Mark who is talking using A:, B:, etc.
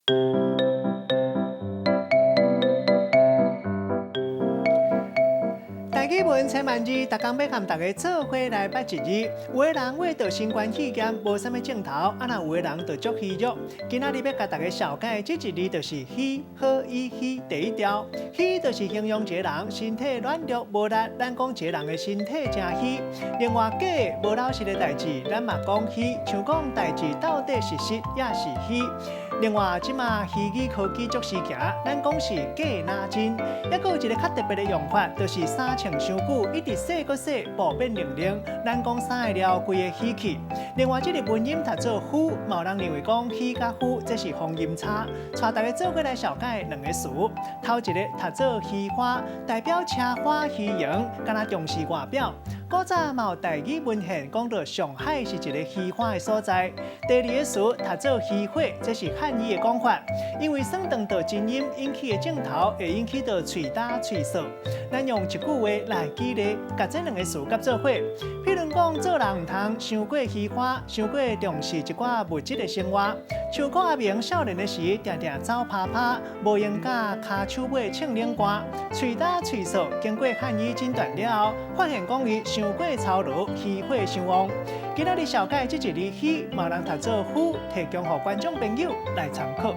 A: 大家文千万字，逐工要和大家做伙来捌一日。有的人为着新冠肺炎无啥物镜头，有的人就足虚弱。今仔日要甲大家小解这一日就是虚，好以虚第一条。虚就是形容一个人身体软弱无力，咱讲一个人的身体真虚。另外，假无老实的代志，咱嘛讲虚，像讲代志到底是实也是虚。另外，即马虚拟科技足时行，咱讲是假拿真。还佫有一个较特别的用法，就是三穿伤久，一直洗佫洗，不变零零。咱讲三个了，规个虚去。另外，这个文音读做虚，有人认为讲虚甲虚，这是方音差。带大家做伙来小解两个词。头一个读做虚花，代表车花虚荣，敢若重视外表。古早嘛有台语文献讲到上海是一个虚花的所在。第二个词读做虚火，这是汉语的讲法，因为酸长到真音引起的镜头会引起到喙焦喙涩。咱用一句话来举例，甲这两个词夹做伙。譬如讲，做人唔通伤过虚华，伤过重视一寡物质的生活。像讲阿明少年的时，常常走趴趴，无用甲骹手尾唱冷歌，喙焦喙涩。经过汉语诊断了后，发现讲伊伤过操劳，虚火伤旺。今仔日小解这一日虚，嘛人读做虚，提供给观众朋友来参考。